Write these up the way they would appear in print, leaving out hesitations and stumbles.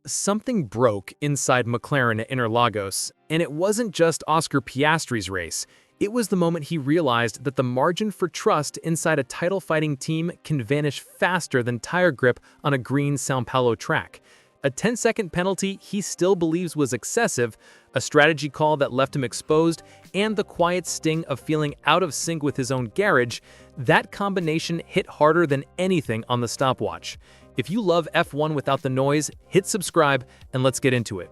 Something broke inside McLaren at Interlagos, and it wasn't just Oscar Piastri's race. It was the moment he realized that the margin for trust inside a title-fighting team can vanish faster than tire grip on a green São Paulo track. A 10-second penalty he still believes was excessive, a strategy call that left him exposed, and the quiet sting of feeling out of sync with his own garage, that combination hit harder than anything on the stopwatch. If you love F1 without the noise, hit subscribe and let's get into it.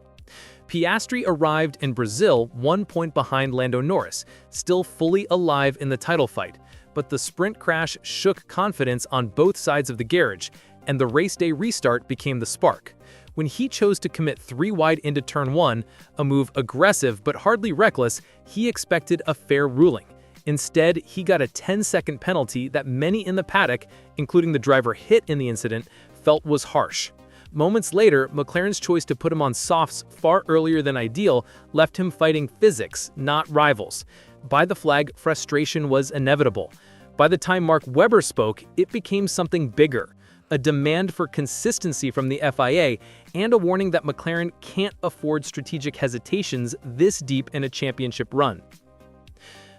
Piastri arrived in Brazil 1 point behind Lando Norris, still fully alive in the title fight, but the sprint crash shook confidence on both sides of the garage, and the race day restart became the spark. When he chose to commit 3 wide into turn 1, a move aggressive but hardly reckless, he expected a fair ruling. Instead, he got a 10-second penalty that many in the paddock, including the driver hit in the incident, felt was harsh. Moments later, McLaren's choice to put him on softs far earlier than ideal left him fighting physics, not rivals. By the flag, frustration was inevitable. By the time Mark Webber spoke, it became something bigger. A demand for consistency from the FIA, and a warning that McLaren can't afford strategic hesitations this deep in a championship run.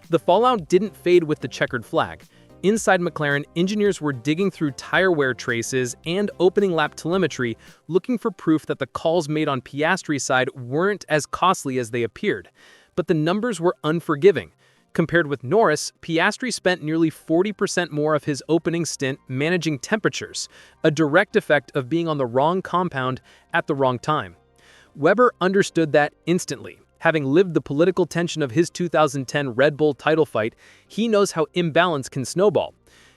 The fallout didn't fade with the checkered flag. Inside McLaren, engineers were digging through tire wear traces and opening lap telemetry, looking for proof that the calls made on Piastri's side weren't as costly as they appeared. But the numbers were unforgiving. Compared with Norris, Piastri spent nearly 40% more of his opening stint managing temperatures, a direct effect of being on the wrong compound at the wrong time. Webber understood that instantly. Having lived the political tension of his 2010 Red Bull title fight, he knows how imbalance can snowball.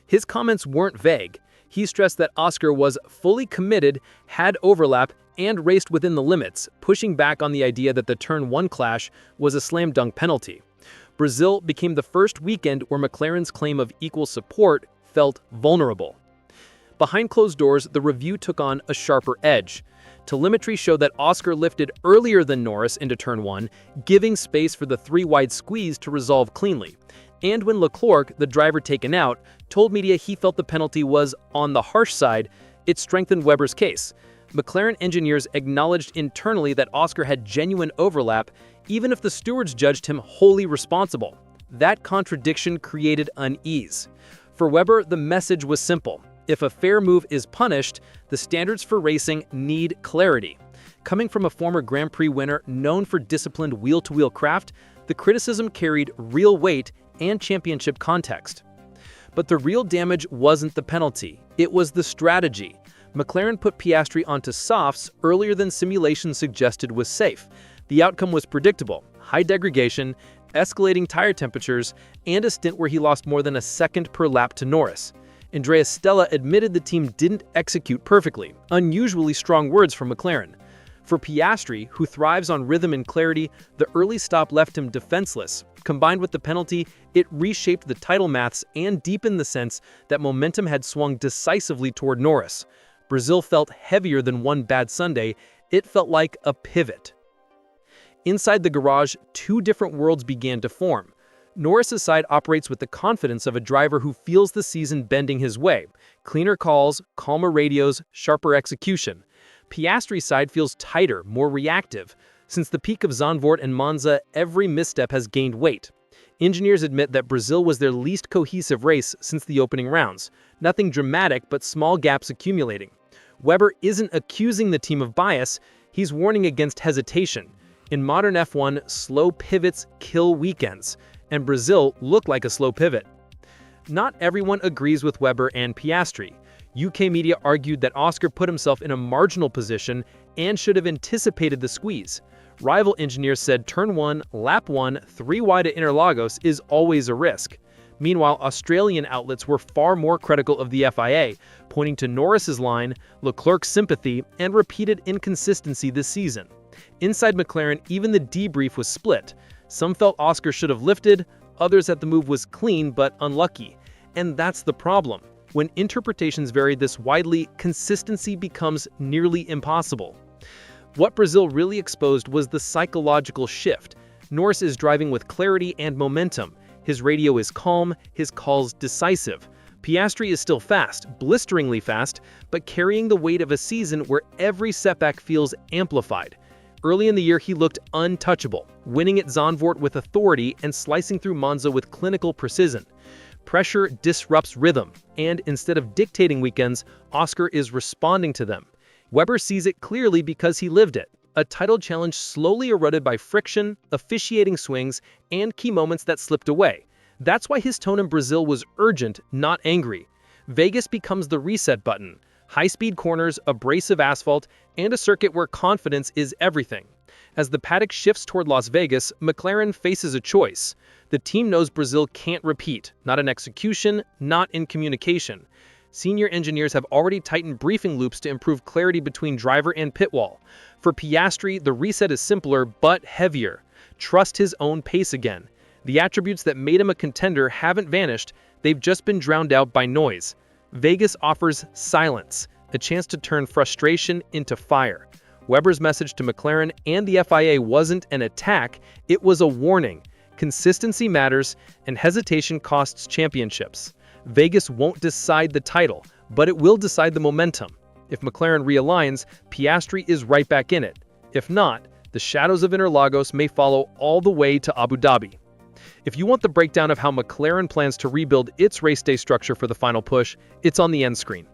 His comments weren't vague. He stressed that Oscar was fully committed, had overlap, and raced within the limits, pushing back on the idea that the Turn 1 clash was a slam-dunk penalty. Brazil became the first weekend where McLaren's claim of equal support felt vulnerable. Behind closed doors, the review took on a sharper edge. Telemetry showed that Oscar lifted earlier than Norris into Turn 1, giving space for the 3-wide squeeze to resolve cleanly. And when Leclerc, the driver taken out, told media he felt the penalty was on the harsh side, it strengthened Webber's case. McLaren engineers acknowledged internally that Oscar had genuine overlap, even if the stewards judged him wholly responsible. That contradiction created unease. For Webber, the message was simple. If a fair move is punished, the standards for racing need clarity. Coming from a former Grand Prix winner known for disciplined wheel-to-wheel craft, the criticism carried real weight and championship context. But the real damage wasn't the penalty, it was the strategy. McLaren put Piastri onto softs earlier than simulation suggested was safe. The outcome was predictable: high degradation, escalating tire temperatures, and a stint where he lost more than a second per lap to Norris. Andrea Stella admitted the team didn't execute perfectly, unusually strong words from McLaren. For Piastri, who thrives on rhythm and clarity, the early stop left him defenseless. Combined with the penalty, it reshaped the title maths and deepened the sense that momentum had swung decisively toward Norris. Brazil felt heavier than one bad Sunday, it felt like a pivot. Inside the garage, 2 different worlds began to form. Norris' side operates with the confidence of a driver who feels the season bending his way. Cleaner calls, calmer radios, sharper execution. Piastri's side feels tighter, more reactive. Since the peak of Zandvoort and Monza, every misstep has gained weight. Engineers admit that Brazil was their least cohesive race since the opening rounds. Nothing dramatic, but small gaps accumulating. Webber isn't accusing the team of bias, he's warning against hesitation. In modern F1, slow pivots kill weekends, and Brazil looked like a slow pivot. Not everyone agrees with Webber and Piastri. UK media argued that Oscar put himself in a marginal position and should have anticipated the squeeze. Rival engineers said Turn 1, Lap 1, 3 wide at Interlagos is always a risk. Meanwhile, Australian outlets were far more critical of the FIA, pointing to Norris's line, Leclerc's sympathy, and repeated inconsistency this season. Inside McLaren, even the debrief was split. Some felt Oscar should have lifted, others that the move was clean but unlucky. And that's the problem. When interpretations vary this widely, consistency becomes nearly impossible. What Brazil really exposed was the psychological shift. Norris is driving with clarity and momentum. His radio is calm, his calls decisive. Piastri is still fast, blisteringly fast, but carrying the weight of a season where every setback feels amplified. Early in the year, he looked untouchable, winning at Zandvoort with authority and slicing through Monza with clinical precision. Pressure disrupts rhythm, and instead of dictating weekends, Oscar is responding to them. Webber sees it clearly because he lived it. A title challenge slowly eroded by friction, officiating swings, and key moments that slipped away. That's why his tone in Brazil was urgent, not angry. Vegas becomes the reset button. High-speed corners, abrasive asphalt, and a circuit where confidence is everything. As the paddock shifts toward Las Vegas, McLaren faces a choice. The team knows Brazil can't repeat, not in execution, not in communication. Senior engineers have already tightened briefing loops to improve clarity between driver and pit wall. For Piastri, the reset is simpler but heavier. Trust his own pace again. The attributes that made him a contender haven't vanished, they've just been drowned out by noise. Vegas offers silence, a chance to turn frustration into fire. Webber's message to McLaren and the FIA wasn't an attack, it was a warning. Consistency matters, and hesitation costs championships. Vegas won't decide the title, but it will decide the momentum. If McLaren realigns, Piastri is right back in it. If not, the shadows of Interlagos may follow all the way to Abu Dhabi. If you want the breakdown of how McLaren plans to rebuild its race day structure for the final push, it's on the end screen.